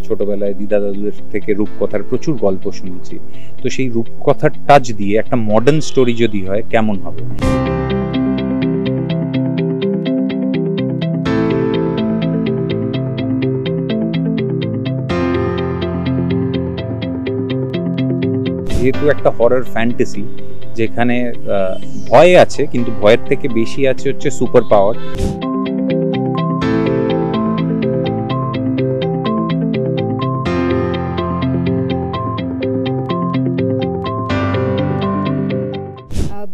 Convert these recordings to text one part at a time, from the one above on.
ছোটবেলায় দিদা দাদুদের থেকে রূপকথার প্রচুর গল্প শুনেছি। তো সেই রূপকথার টাচ দিয়ে একটা মডার্ন স্টোরি যদি হয় কেমন হবে? যেহেতু একটা হরর ফ্যান্টাসি, যেখানে ভয় আছে, কিন্তু ভয়ের থেকে বেশি আছে হচ্ছে সুপার পাওয়ার।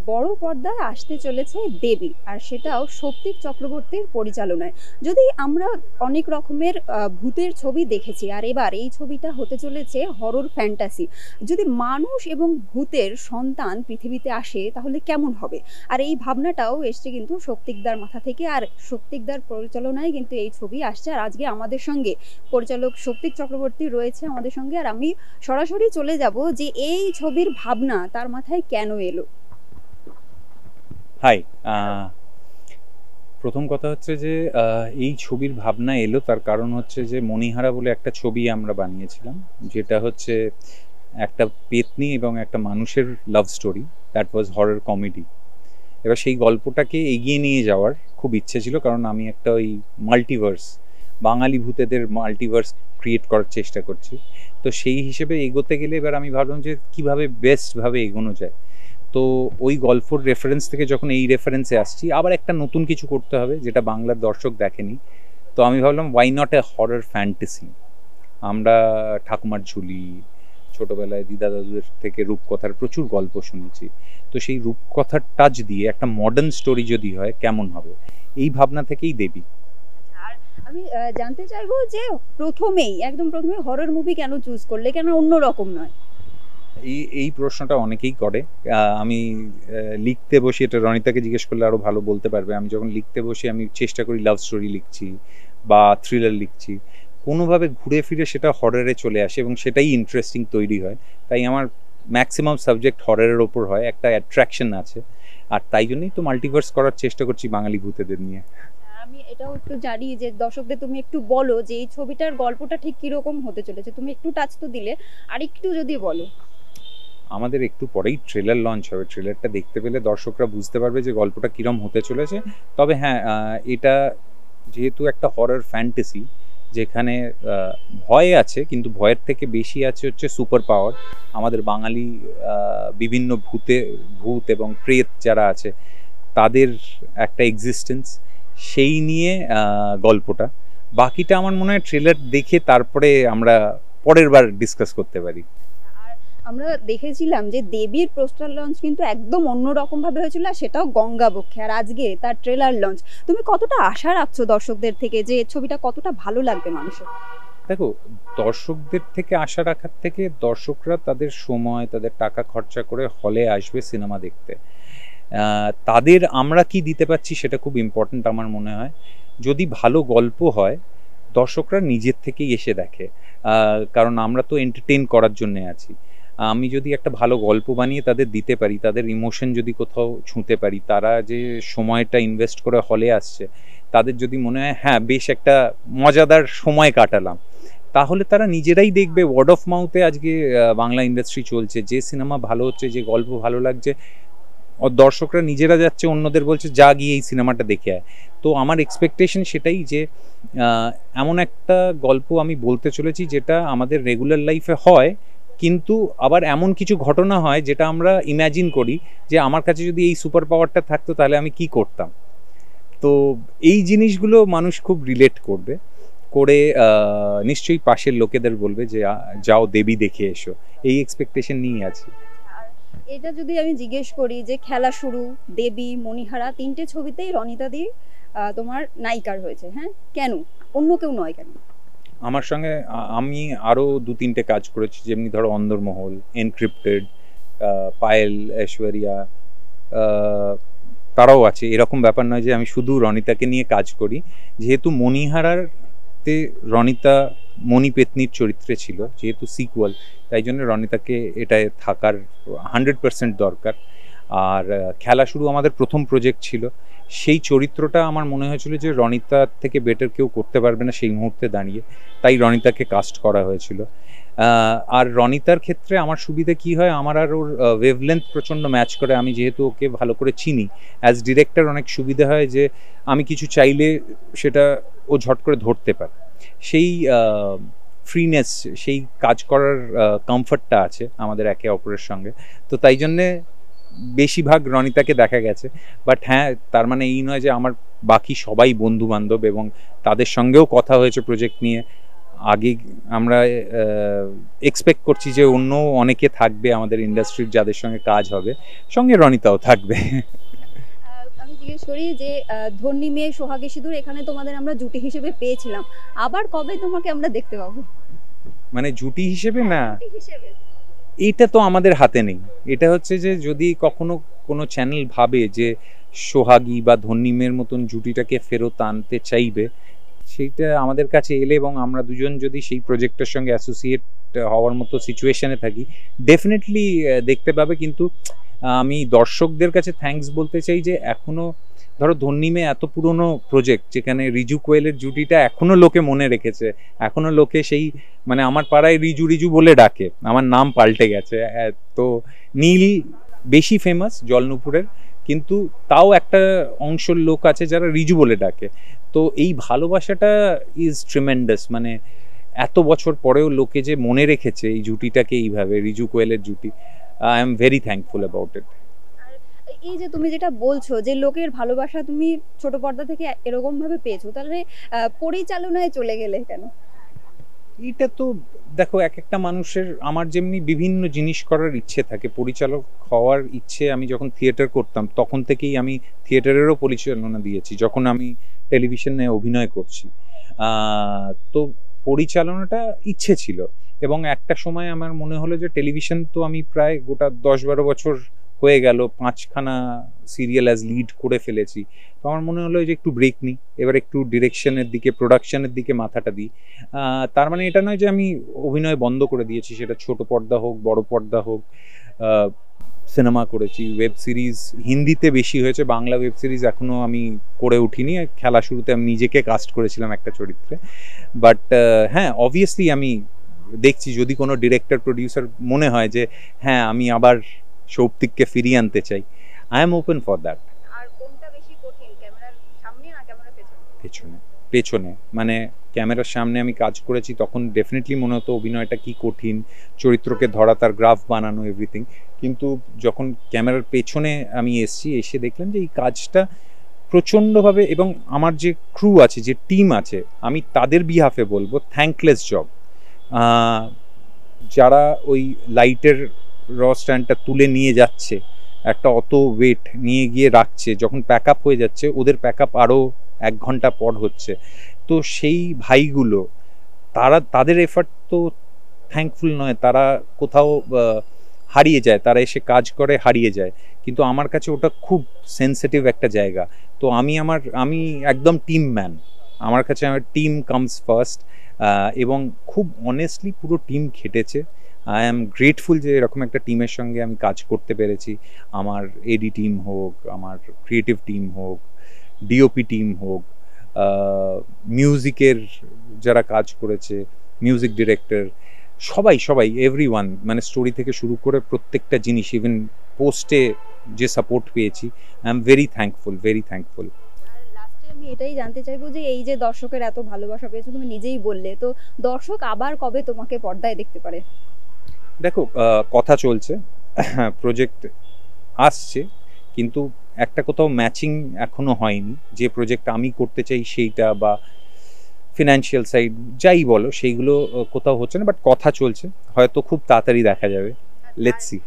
বড় পর্দায় আসতে চলেছে দেবী, আর সেটাও সৌপ্তিক চক্রবর্তীর পরিচালনায়। যদি আমরা অনেক রকমের ভূতের ছবি দেখেছি, আর এবার এই ছবিটা হতে চলেছে হরর ফ্যান্টাসি। যদি মানুষ এবং ভূতের সন্তান পৃথিবীতে আসে তাহলে কেমন হবে? আর এই ভাবনাটাও এসছে কিন্তু সৌপ্তিকদার মাথা থেকে, আর সৌপ্তিকদার পরিচালনায় কিন্তু এই ছবি আসছে। আর আজকে আমাদের সঙ্গে পরিচালক সৌপ্তিক চক্রবর্তী রয়েছে আমাদের সঙ্গে, আর আমি সরাসরি চলে যাব যে এই ছবির ভাবনা তার মাথায় কেন এলো। হাই, প্রথম কথা হচ্ছে যে এই ছবির ভাবনা এলো তার কারণ হচ্ছে যে মণিহারা বলে একটা ছবি আমরা বানিয়েছিলাম, যেটা হচ্ছে একটা পেতনি এবং একটা মানুষের love story. That was horror comedy. এবার সেই গল্পটাকে এগিয়ে নিয়ে যাওয়ার খুব ইচ্ছে ছিল, কারণ আমি একটা ওই মাল্টিভার্স, বাঙালি ভূতেদের মাল্টিভার্স ক্রিয়েট করার চেষ্টা করছি। তো সেই হিসেবে এগোতে গেলে এবার আমি ভাবলাম যে কীভাবে বেস্টভাবে এগোনো যায়। তো ওই গল্পর রেফারেন্স থেকে যখন এই রেফারেন্সে আসছি, আবার একটা নতুন কিছু করতে হবে যেটা বাংলার দর্শক দেখেনি। তো আমি ভাবলাম why not a horror fantasy. আমরা ঠাকুমার ঝুলি, ছোটবেলায় দিদা দাদুদের থেকে রূপকথার প্রচুর গল্প শুনেছি। তো সেই রূপকথার টাচ দিয়ে একটা মডার্ন স্টোরি যদি হয় কেমন হবে, এই ভাবনা থেকেই দেবী। আর আমি জানতে চাইবো যে একদম প্রথমে হরর মুভি কেন চুজ করলে, কেন অন্য রকম নয়? এই প্রশ্নটা অনেকেই করে। আমি লিখতে বসি, এটা রনিতাকে জিজ্ঞেস করলে আরও ভালো বলতে পারবে। আমি যখন লিখতে বসি আমি চেষ্টা করি লাভ স্টোরি লিখছি বা থ্রিলার লিখছি, কোনোভাবে ঘুরে ফিরে সেটা হররে চলে আসে এবং সেটাই ইন্টারেস্টিং তৈরি হয়। তাই আমার ম্যাক্সিমাম সাবজেক্ট হররের ওপর হয়, একটা অ্যাট্রাকশন আছে। আর তাই জন্যই তো মাল্টিভার্স করার চেষ্টা করছি বাঙালি ভূতেদের নিয়ে। আমি এটাও একটু জানি যে দর্শকদের তুমি একটু বলো যে এই ছবিটার গল্পটা ঠিক কিরকম হতে চলেছে। তুমি একটু টাচ তো দিলে, আর একটু যদি বলো। আমাদের একটু পরেই ট্রেলার লঞ্চ হবে। ট্রেলারটা দেখতে পেলে দর্শকরা বুঝতে পারবে যে গল্পটা কীরকম হতে চলেছে। তবে হ্যাঁ, এটা যেহেতু একটা হরর ফ্যান্টাসি, যেখানে ভয় আছে, কিন্তু ভয়ের থেকে বেশি আছে হচ্ছে সুপার পাওয়ার। আমাদের বাঙালি বিভিন্ন ভূত এবং প্রেত যারা আছে তাদের একটা এক্সিস্টেন্স, সেই নিয়ে গল্পটা। বাকিটা আমার মনে হয় ট্রেলার দেখে তারপরে আমরা পরের বার ডিসকাস করতে পারি। আমরা দেখেছিলাম যে দেবীর পোস্টার লঞ্চ কিন্তু একদম অন্যরকম ভাবে হয়েছিল, আর সেটাও গঙ্গাবক্ষে। আর আজকে তার ট্রেলার লঞ্চ, তুমি কতটা আশা রাখছো দর্শকদের থেকে যে ছবিটা কতটা ভালো লাগবে মানুষের? দেখো, দর্শকদের থেকে আশা রাখার থেকে দর্শকরা তাদের সময়, তাদের টাকা খরচা করে হলে আসবে সিনেমা দেখতে। তাদের আমরা কি দিতে পারছি সেটা খুব ইম্পর্ট্যান্ট আমার মনে হয়। যদি ভালো গল্প হয়, দর্শকরা নিজের থেকেই এসে দেখে, কারণ আমরা তো এন্টারটেইন করার জন্যে আছি। আমি যদি একটা ভালো গল্প বানিয়ে তাদের দিতে পারি, তাদের ইমোশন যদি কোথাও ছুঁতে পারি, তারা যে সময়টা ইনভেস্ট করে হলে আসছে, তাদের যদি মনে হয় হ্যাঁ বেশ একটা মজাদার সময় কাটালাম, তাহলে তারা নিজেরাই দেখবে। ওয়ার্ড অফ মাউথে আজকে বাংলা ইন্ডাস্ট্রি চলছে। যে সিনেমা ভালো হচ্ছে, যে গল্প ভালো লাগছে, দর্শকরা নিজেরা যাচ্ছে, অন্যদের বলছে যা গিয়ে এই সিনেমাটা দেখে আয়। তো আমার এক্সপেকটেশন সেটাই যে এমন একটা গল্প আমি বলতে চলেছি যেটা আমাদের রেগুলার লাইফে হয়, কিন্তু আবার এমন কিছু ঘটনা হয় যেটা আমরা ইম্যাজিন করি যে আমার কাছে যদি এই সুপার পাওয়ারটা থাকতো তাহলে আমি কি করতাম। তো এই জিনিসগুলো মানুষ খুব রিলেট করবে, করে নিশ্চয়ই পাশের লোকেদের বলবে যে যাও দেবী দেখে এসো। এই এক্সপেকটেশন নিয়ে আছি। এটা যদি আমি জিজ্ঞেস করি যে খেলা শুরু, দেবী, মণিহারা তিনটে ছবিতেই রনিতা দি তোমার নায়িকার হয়েছে, হ্যাঁ, কেন অন্য কেউ নয় কেন? আমার সঙ্গে আমি আরও 2-3টে কাজ করেছি, যেমনি ধরো অন্দরমহল, এনক্রিপ্টেড, পায়েল, ঐশ্বরিয়া, তারাও আছে। এরকম ব্যাপার নয় যে আমি শুধু রনিতাকে নিয়ে কাজ করি। যেহেতু মণিহারাতে রনিতা মণি পেতনির চরিত্রে ছিল, যেহেতু সিকুয়াল, তাই জন্য রনিতাকে এটায় থাকার 100% দরকার। আর খেলা শুরু আমাদের প্রথম প্রজেক্ট ছিল। সেই চরিত্রটা আমার মনে হয়েছিল যে রনিতার থেকে বেটার কেউ করতে পারবে না সেই মুহূর্তে দাঁড়িয়ে, তাই রনিতাকে কাস্ট করা হয়েছিল। আর রনিতার ক্ষেত্রে আমার সুবিধা কি হয়, আমার আর ওর ওয়েভলেন্থ প্রচণ্ড ম্যাচ করে, আমি যেহেতু ওকে ভালো করে চিনি অ্যাজ ডিরেক্টর, অনেক সুবিধা হয় যে আমি কিছু চাইলে সেটা ও ঝট করে ধরতে পারে, সেই ফ্রিনেস, সেই কাজ করার কমফর্টটা আছে আমাদের একে অপরের সঙ্গে। তো তাই জন্যে বেশিরভাগ রনিতাকে দেখা গেছে। বাট হ্যাঁ, তার মানে এই নয় যে আমার বাকি সবাই বন্ধু বান্ধব, এবং তাদের সঙ্গেও কথা হয়েছে প্রজেক্ট নিয়ে। আগে আমরা এক্সপেক্ট করছি যে অন্য অনেকে থাকবে আমাদের ইন্ডাস্ট্রির যাদের সঙ্গে কাজ হবে, সঙ্গে রনিতাও থাকবে। আমি জিজ্ঞেস করি যে ধন্যী মেয়ে সোহাগী সিঁদুর এখানে তোমাদের আমরা জুটি হিসেবে পেয়েছিলাম, আবার কবে তোমাকে আমরা দেখতে পাবো? মানে জুটি হিসেবে না, জুটি হিসেবে এটা তো আমাদের হাতে নেই। এটা হচ্ছে যে যদি কখনো কোনো চ্যানেল ভাবে যে সোহাগী বা ধন্যী মেয়ের মতন জুটিটাকে ফেরত আনতে চাইবে, সেইটা আমাদের কাছে এলে এবং আমরা দুজন যদি সেই প্রজেক্টের সঙ্গে অ্যাসোসিয়েট হওয়ার মতো সিচুয়েশনে থাকি, ডেফিনেটলি দেখতে পাবে। কিন্তু আমি দর্শকদের কাছে থ্যাঙ্কস বলতে চাই যে এখনো ধরো ধন্যী মেয়ে এত পুরনো প্রজেক্ট, যেখানে রিজু কোয়েলের জুটিটা এখনো লোকে মনে রেখেছে, এখনো লোকে সেই মানে আমার পাড়ায় রিজু রিজু বলে ডাকে, আমার নাম পাল্টে গেছে। তো নীল বেশি ফেমাস জলনুপুরের, কিন্তু তাও একটা অংশের লোক আছে যারা রিজু বলে ডাকে। তো এই ভালোবাসাটা ইজ ট্রিমেন্ডাস, মানে এত বছর পরেও লোকে যে মনে রেখেছে এই জুটিটাকে এইভাবে, রিজু কোয়েলের জুটি, I am very thankful about it. এই যে তুমি যেটা বলছো যে লোকের ভালোবাসা তুমি ছোট পর্দা থেকে এরকম ভাবে পেয়েছো, তাহলে পরিচালনায় চলে গেলে কেন? এটা তো দেখো, এক একটা মানুষের, আমার যেমনি বিভিন্ন জিনিস করার ইচ্ছে থাকে, পরিচালক হওয়ার ইচ্ছে আমি যখন থিয়েটার করতাম তখন থেকেই আমি থিয়েটারেরও পরিচালনা দিয়েছি, যখন আমি টেলিভিশনে অভিনয় করছি। তো পরিচালনাটা ইচ্ছে ছিল, এবং একটা সময় আমার মনে হলো যে টেলিভিশন তো আমি প্রায় গোটা 10-12 বছর হয়ে গেল, 5খানা সিরিয়াল অ্যাজ লিড করে ফেলেছি। তো আমার মনে হলো যে একটু ব্রেক নিই, এবার একটু ডিরেকশনের দিকে, প্রোডাকশনের দিকে মাথাটা দিই। তার মানে এটা নয় যে আমি অভিনয় বন্ধ করে দিয়েছি, সেটা ছোট পর্দা হোক, বড় পর্দা হোক। সিনেমা করেছি, ওয়েব সিরিজ হিন্দিতে বেশি হয়েছে, বাংলা ওয়েব সিরিজ এখনও আমি করে উঠিনি। খেলা শুরুতে আমি নিজেকে কাস্ট করেছিলাম একটা চরিত্রে। বাট হ্যাঁ, অবভিয়াসলি আমি দেখছি যদি কোনো ডিরেক্টর প্রডিউসার মনে হয় যে হ্যাঁ আমি আবার সৌপ্তিককে ফিরিয়ে আনতে চাই, I am open for that. আর কোনটা বেশি কঠিন, ক্যামেরার সামনে না ক্যামেরার পেছনে? পেছনে, পেছনে, মানে ক্যামেরার সামনে আমি কাজ করেছি তখন ডেফিনেটলি মনে হতো অভিনয়টা কি কঠিন, চরিত্রকে ধরা, তার গ্রাফ বানানো, এভরিথিং। কিন্তু যখন ক্যামেরার পেছনে আমি এসে দেখলাম যে এই কাজটা প্রচণ্ডভাবে, এবং আমার যে ক্রু আছে, যে টিম আছে, আমি তাদের বিহাফে বলবো থ্যাঙ্কলেস জব। যারা ওই লাইটের স্ট্যান্ডটা তুলে নিয়ে যাচ্ছে, একটা অত ওয়েট নিয়ে গিয়ে রাখছে, যখন প্যাক আপ হয়ে যাচ্ছে, ওদের প্যাক আপ আরও 1 ঘন্টা পর হচ্ছে। তো সেই ভাইগুলো, তাদের এফার্ট তো থ্যাঙ্কফুল নয়, তারা কোথাও হারিয়ে যায়, তারা এসে কাজ করে হারিয়ে যায়, কিন্তু আমার কাছে ওটা খুব সেন্সিটিভ একটা জায়গা। তো আমি একদম টিম ম্যান, আমার কাছে আমার টিম কামস ফার্স্ট, এবং খুব অনেস্টলি পুরো টিম খেটেছে। আই অ্যাম গ্রেটফুল যে এরকম একটা টিমের সঙ্গে আমি কাজ করতে পেরেছি। আমার এডি টিম হোক, আমার ক্রিয়েটিভ টিম হোক, ডিওপি টিম হোক, মিউজিকের যারা কাজ করেছে, মিউজিক ডিরেক্টর, সবাই এভরিওয়ান, মানে স্টোরি থেকে শুরু করে প্রত্যেকটা জিনিস, ইভেন পোস্টে যে সাপোর্ট পেয়েছি, আই এম ভেরি থ্যাঙ্কফুল। আমি এটাই জানতে চাইবো যে এই যে দর্শকের এত ভালোবাসা পেয়েছো, তুমি নিজেই বললে, তো দর্শক আবার কবে তোমাকে পর্দায় দেখতে পারে? দেখো, কথা চলছে, প্রজেক্ট আসছে, কিন্তু একটা কোথাও ম্যাচিং এখনো হয়নি। যে প্রজেক্ট আমি করতে চাই সেইটা, বা ফিনান্সিয়াল সাইড যাই বলো, সেইগুলো কোথাও হচ্ছে না, বাট কথা চলছে, হয়তো খুব তাড়াতাড়ি দেখা যাবে। Let's see.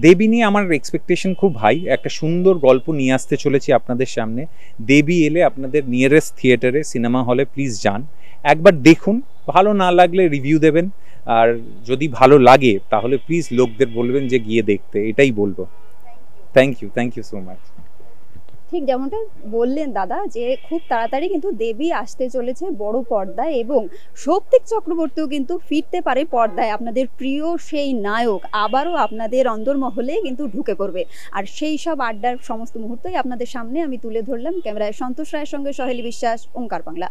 দেবী নিয়ে আমার এক্সপেকটেশন খুব হাই, একটা সুন্দর গল্প নিয়ে আসতে চলেছি আপনাদের সামনে। দেবী এলে আপনাদের নিয়ারেস্ট থিয়েটারে, সিনেমা হলে প্লিজ যান, একবার দেখুন, ভালো না লাগলে রিভিউ দেবেন, আর যদি ভালো লাগে তাহলে প্লিজ লোকদের বলবেন যে গিয়ে দেখতে, এটাই বলবো। Thank you so much. ঠিক যেমনটা বললেন দাদা, যে খুব তাড়াতাড়ি কিন্তু দেবী আসতে চলেছে বড় পর্দায়, এবং সৌপ্তিক চক্রবর্তীও কিন্তু ফিরতে পারে পর্দায়। আপনাদের প্রিয় সেই নায়ক আবারও আপনাদের অন্দরমহলে কিন্তু ঢুকে পড়বে। আর সেই সব আড্ডার সমস্ত মুহূর্তই আপনাদের সামনে আমি তুলে ধরলাম। ক্যামেরায় সন্তোষ রায়ের সঙ্গে সহেলি বিশ্বাস, ওঙ্কার বাংলা।